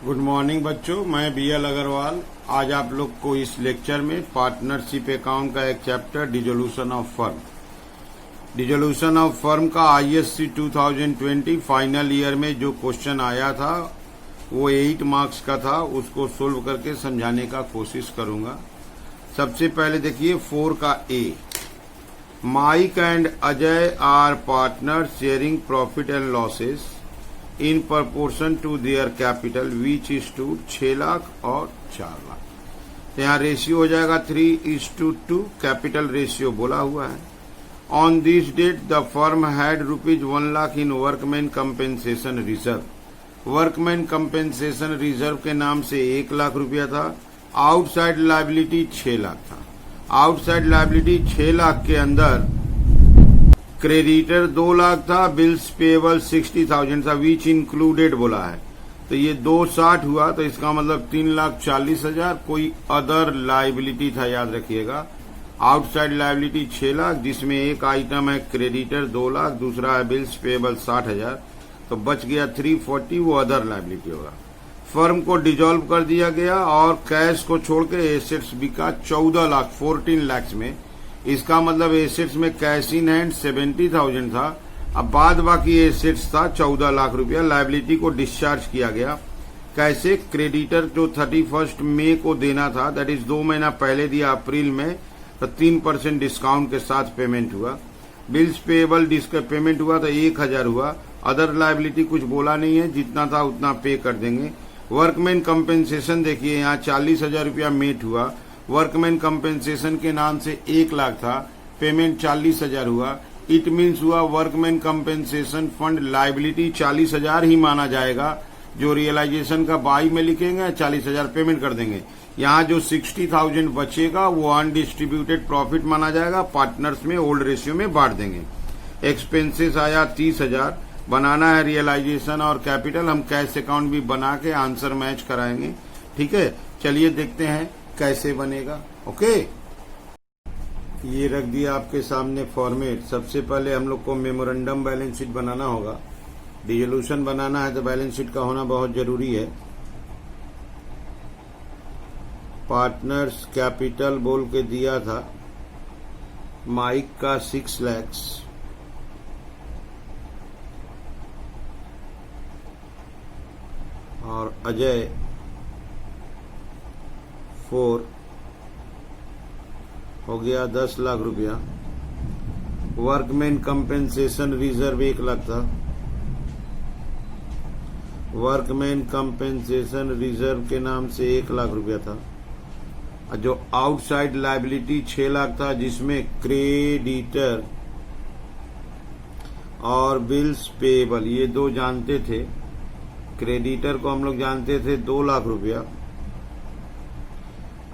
Good morning बच्चों, मैं BL Agarwal. आज आप लोग को इस लेक्चर में पार्टनरशिप अकाउंट का एक चैप्टर डिसोल्यूशन ऑफ फर्म का आईएससी 2020 फाइनल ईयर में जो क्वेश्चन आया था वो 8 मार्क्स का था। उसको सोल्व करके समझाने का कोशिश करूंगा। सबसे पहले देखिए 4 का A, Mike and Ajay are partner sharing profit and losses in proportion to their capital which is to 6 lakh और 4 लाख। तो यहाँ रेशियो हो जाएगा 3:2। कैपिटल रेशियो बोला हुआ है। On this date the firm had ₹1 lakh in workman compensation reserve. Workman compensation reserve के नाम से 1 लाख रुपया था। आउटसाइड लायबिलिटी 6 लाख था। आउटसाइड लायबिलिटी 6 लाख के अंदर क्रेडिटर 2 लाख था, बिल्स पेएबल 60,000 था, विच इंक्लूडेड बोला है। तो ये 260 हुआ, तो इसका मतलब 3,40,000 कोई अदर लायबिलिटी था, याद रखिएगा। आउटसाइड लायबिलिटी 6 लाख, जिसमें एक आइटम है क्रेडिटर 2 लाख, दूसरा है बिल्स पेएबल 60,000, तो बच गया 340, वो अदर लायबिलिटी होगा। फर्म को डिजोल्व कर दिया गया और कैश को छोड़ के एसेट्स बिका 14 लाख 14 लाख में। इसका मतलब एसेट्स में कैश इन हैंड 70,000 था, अब बाद बाकी एसेट्स था 14 लाख रुपया। लायबिलिटी को डिस्चार्ज किया गया। कैसे? क्रेडिटर जो 31 मई को देना था, दैट इज 2 महीना पहले दिया अप्रैल में, तो 3% डिस्काउंट के साथ पेमेंट हुआ। बिल्स पेएबल पेमेंट हुआ तो 1,000 हुआ। अदर लायबिलिटी कुछ बोला नहीं है, जितना था उतना पे कर देंगे। वर्कमैन कंपेंसेशन देखिए, यहाँ 40,000 रुपया मेट हुआ। वर्कमैन कंपेंसेशन के नाम से 1 लाख था, पेमेंट 40,000 हुआ। इट मीन्स हुआ वर्कमैन कंपेंसेशन फंड लायबिलिटी 40,000 ही माना जाएगा। जो रियलाइजेशन का बाई में लिखेंगे 40,000 पेमेंट कर देंगे। यहाँ जो 60,000 बचेगा वो अनडिस्ट्रीब्यूटेड प्रॉफिट माना जाएगा, पार्टनर्स में ओल्ड रेशियो में बांट देंगे। एक्सपेंसेस आया 30,000। बनाना है रियलाइजेशन और कैपिटल, हम कैश अकाउंट भी बना के आंसर मैच कराएंगे। ठीक है, चलिए देखते हैं कैसे बनेगा। ओके, ये रख दिया आपके सामने फॉर्मेट। सबसे पहले हम लोग को मेमोरेंडम बैलेंस शीट बनाना होगा। डिसोल्यूशन बनाना है तो बैलेंस शीट का होना बहुत जरूरी है। पार्टनर्स कैपिटल बोल के दिया था, माइक का 6 लाख और अजय 4 हो गया 10 लाख रुपया। वर्कमैन कंपेंसेशन रिजर्व 1 लाख था। वर्कमैन कंपेंसेशन रिजर्व के नाम से 1 लाख रुपया था। जो आउटसाइड लायबिलिटी 6 लाख था, जिसमें क्रेडिटर और बिल्स पेएबल ये दो जानते थे। क्रेडिटर को हम लोग जानते थे 2 लाख रुपया,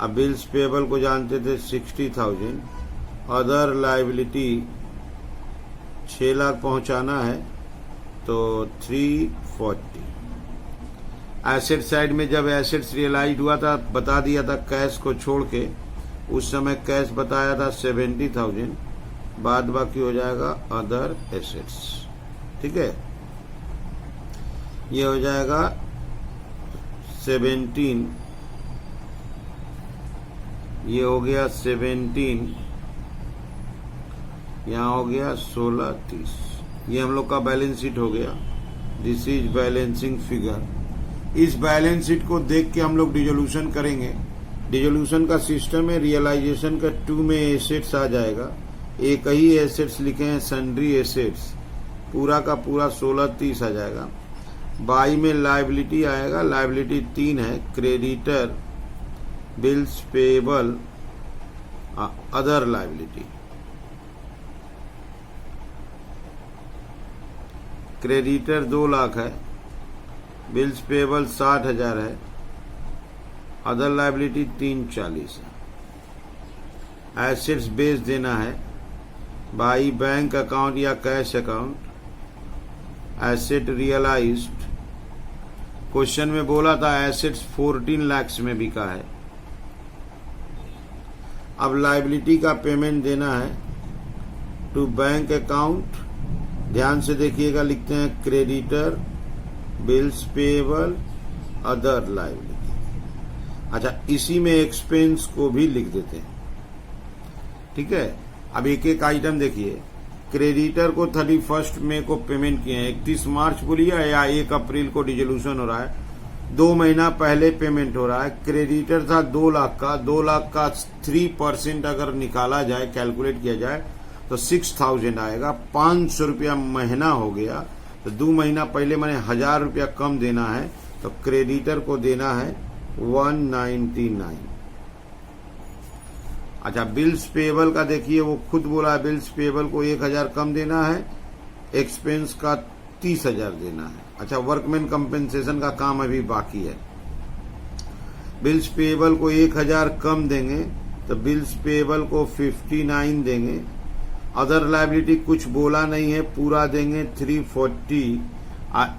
अब बिल्स पेएबल को जानते थे 60,000। अदर लायबिलिटी 6 लाख पहुंचाना है तो 340। एसेट साइड में जब एसेट्स रियलाइज हुआ था, बता दिया था कैश को छोड़ के, उस समय कैश बताया था 70,000, बाद बाकी हो जाएगा अदर एसेट्स। ठीक है, ये हो जाएगा 17, ये हो गया 17, यहाँ हो गया 16, 30। ये हम लोग का बैलेंस शीट हो गया। This is balancing figure. इस बैलेंस शीट को देख के हम लोग डिसोल्यूशन करेंगे। डिसोल्यूशन का सिस्टम है, रियलाइजेशन का 2 में एसेट्स आ जाएगा। एक ही एसेट्स लिखे हैं, सन्ड्री एसेट्स, पूरा का पूरा 16-30 आ जाएगा। बाई में लायबिलिटी आएगा, लायबिलिटी 3 है, creditor, bills payable, other liability. Creditor 2 lakh है, बिल्स पेएबल 60,000 है, अदर लायबिलिटी 340 है। एसेट्स बेस देना है बाई बैंक अकाउंट या cash account. Asset realized, question में बोला था एसेट्स 14 लाख में बिका है। अब लायबिलिटी का पेमेंट देना है टू बैंक अकाउंट। ध्यान से देखिएगा, लिखते हैं creditor, bills payable other liability. अच्छा, इसी में एक्सपेंस को भी लिख देते हैं। ठीक है, अब एक एक आइटम देखिए। क्रेडिटर को 31 मई को पेमेंट किए हैं, 31 मार्च बोलिए या 1 अप्रैल को डिसोल्यूशन हो रहा है, 2 महीना पहले पेमेंट हो रहा है। क्रेडिटर था 2 लाख का, 2 लाख का 3% अगर निकाला जाए, कैलकुलेट किया जाए तो 6000 आएगा। 500 रुपया महीना हो गया, तो 2 महीना पहले मैंने 1000 रुपया कम देना है, तो क्रेडिटर को देना है 199। अच्छा, बिल्स पेबल का देखिए, वो खुद बोला है बिल्स पेबल को 1000 कम देना है, एक्सपेंस का 30,000 देना है। अच्छा, वर्कमैन कंपेंसेशन का काम अभी बाकी है। बिल्स पेबल को 1000 कम देंगे तो बिल्स पेबल को 59 देंगे। अदर लायबिलिटी कुछ बोला नहीं है, पूरा देंगे 340।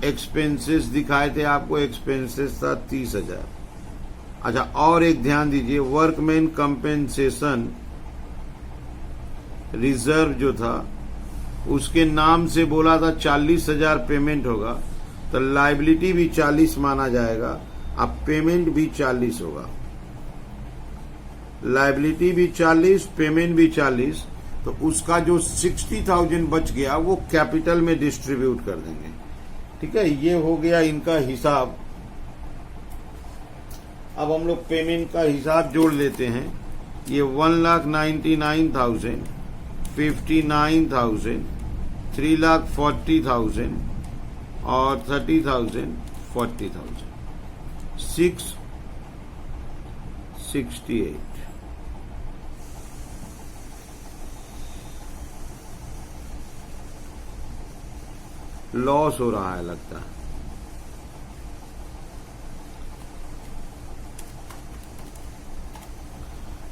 एक्सपेंसेस दिखाए थे आपको, एक्सपेंसेस था 30,000। अच्छा, और एक ध्यान दीजिए, वर्कमैन कंपेंसेशन रिजर्व जो था उसके नाम से बोला था 40,000 पेमेंट होगा, तो लायबिलिटी भी 40 माना जाएगा, अब पेमेंट भी 40 होगा। लायबिलिटी भी 40, पेमेंट भी 40, तो उसका जो 60,000 बच गया वो कैपिटल में डिस्ट्रीब्यूट कर देंगे। ठीक है, ये हो गया इनका हिसाब। अब हम लोग पेमेंट का हिसाब जोड़ लेते हैं। ये 1,99,000, 59,000, 3,40,000 और 30,000, 40,000, 668। लॉस हो रहा है लगता है।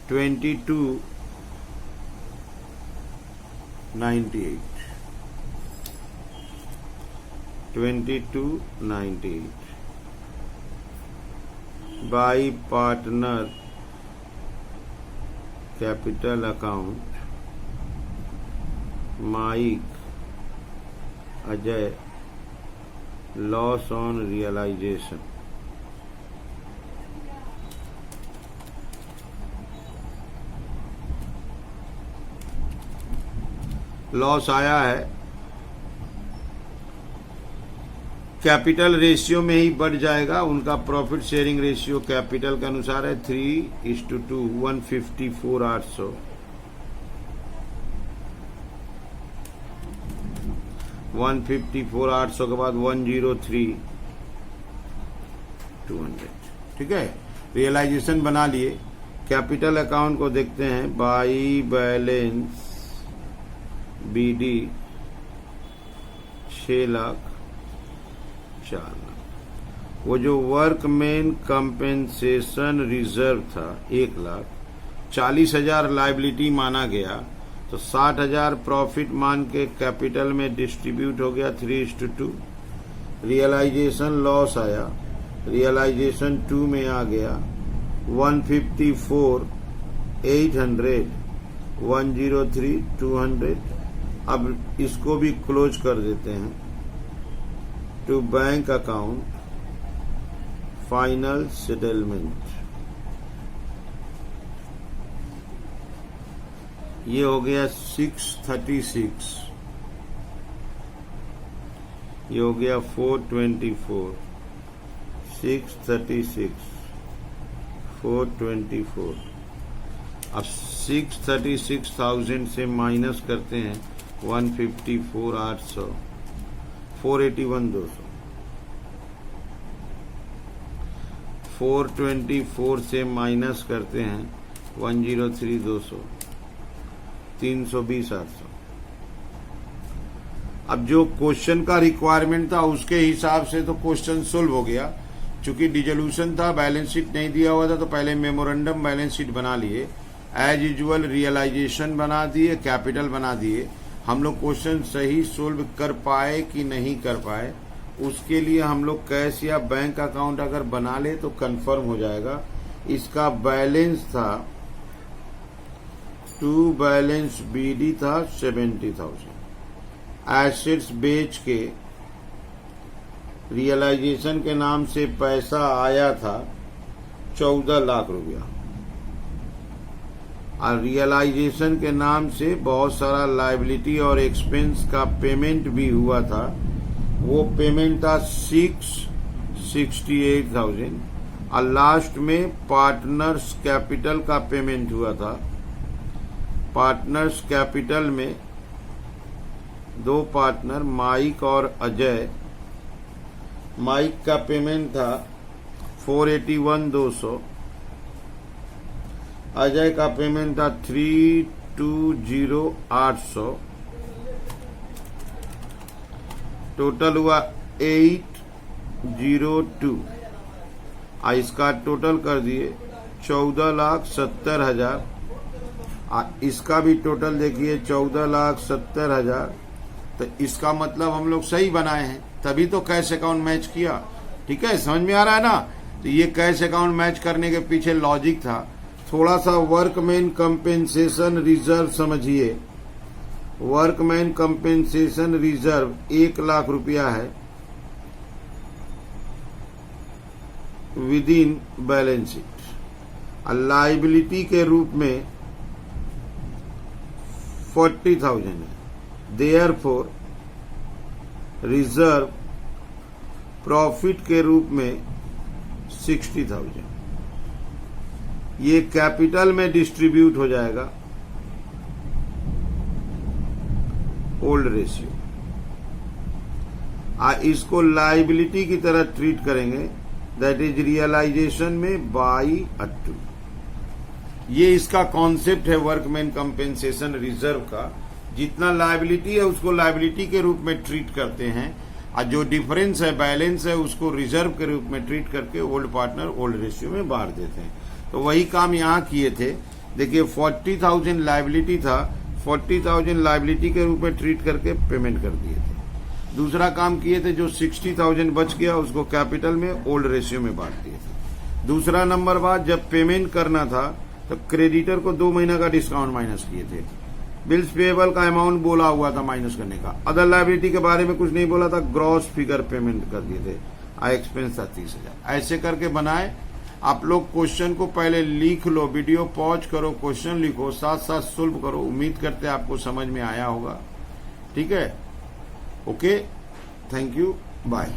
$22.98 by partner capital account Mike Ajay, loss on realization. Loss आया है, कैपिटल रेशियो में ही बढ़ जाएगा। उनका प्रॉफिट शेयरिंग रेशियो कैपिटल के अनुसार है 3:2, 154,800। 154,800 के बाद 103,200। ठीक है, रियलाइजेशन बना लिए। कैपिटल अकाउंट को देखते हैं, by balance BD 6 lakh 4 lakh. वो जो वर्कमैन कंपेंसेशन रिजर्व था 1 लाख, 40,000 लायबिलिटी माना गया, तो 60,000 प्रॉफिट मान के कैपिटल में डिस्ट्रीब्यूट हो गया 3:2। रियलाइजेशन लॉस आया, रियलाइजेशन 2 में आ गया 154,800, 103,200। अब इसको भी क्लोज कर देते हैं। To bank account final settlement, ये हो गया 636, ये हो गया 424, 636, 424। अब 636,000 से माइनस करते हैं 154,800, 481,200। 424 से माइनस करते हैं 103,200, 320,800। अब जो क्वेश्चन का रिक्वायरमेंट था उसके हिसाब से तो क्वेश्चन सोल्व हो गया। चूंकि डिसोल्यूशन था, बैलेंस शीट नहीं दिया हुआ था, तो पहले मेमोरेंडम बैलेंस शीट बना लिए, एज यूजुअल रियलाइजेशन बना दिए, कैपिटल बना दिए। हम लोग क्वेश्चन सही सोल्व कर पाए कि नहीं कर पाए, उसके लिए हम लोग कैश या बैंक अकाउंट अगर बना ले तो कंफर्म हो जाएगा। इसका बैलेंस था, टू बैलेंस बीडी था 70,000। एसेट्स बेच के रियलाइजेशन के नाम से पैसा आया था 14 लाख रुपया, और रियलाइजेशन के नाम से बहुत सारा लायबिलिटी और एक्सपेंस का पेमेंट भी हुआ था। वो पेमेंट था 668,000, और लास्ट में पार्टनर्स कैपिटल का पेमेंट हुआ था। पार्टनर्स कैपिटल में दो पार्टनर माइक और अजय, माइक का पेमेंट था 481,200, अजय का पेमेंट था 320,800, टोटल हुआ 802। इसका टोटल कर दिए 14,70,000। इसका भी टोटल देखिए 14,70,000। तो इसका मतलब हम लोग सही बनाए हैं, तभी तो कैश अकाउंट मैच किया। ठीक है, समझ में आ रहा है ना। तो ये कैश अकाउंट मैच करने के पीछे लॉजिक था। थोड़ा सा वर्कमैन कंपेंसेशन रिजर्व समझिए। वर्कमैन कंपेंसेशन रिजर्व 1 लाख रुपया है with in balance sheet. Liability के रूप में 40,000 है। देयरफॉर रिजर्व प्रॉफिट के रूप में 60,000। ये कैपिटल में डिस्ट्रीब्यूट हो जाएगा ओल्ड रेशियो। इसको लायबिलिटी की तरह ट्रीट करेंगे, दैट इज रियलाइजेशन में बाई अट्टू। ये इसका कॉन्सेप्ट है वर्कमैन कंपेंसेशन रिजर्व का। जितना लायबिलिटी है उसको लायबिलिटी के रूप में ट्रीट करते हैं, और जो डिफरेंस है बैलेंस है उसको रिजर्व के रूप में ट्रीट करके ओल्ड पार्टनर ओल्ड रेशियो में बांट देते हैं। तो वही काम यहाँ किए थे। देखिए 40,000 लायबिलिटी था, 40,000 लायबिलिटी के रूप में ट्रीट करके पेमेंट कर दिए थे। दूसरा काम किए थे, जो 60,000 बच गया उसको कैपिटल में ओल्ड रेशियो में बांट दिए थे। दूसरा नंबर बाद जब पेमेंट करना था तो क्रेडिटर को 2 महीना का डिस्काउंट माइनस किए थे। बिल्स पेएबल का अमाउंट बोला हुआ था माइनस करने का। अदर लायबिलिटी के बारे में कुछ नहीं बोला था, ग्रॉस फिगर पेमेंट कर दिए थे। एक्सपेंस था 30,000। ऐसे करके बनाए। आप लोग क्वेश्चन को पहले लिख लो, वीडियो पॉज करो, क्वेश्चन लिखो, साथ साथ सोल्व करो। उम्मीद करते हैं आपको समझ में आया होगा। ठीक है, ओके, थैंक यू, बाय।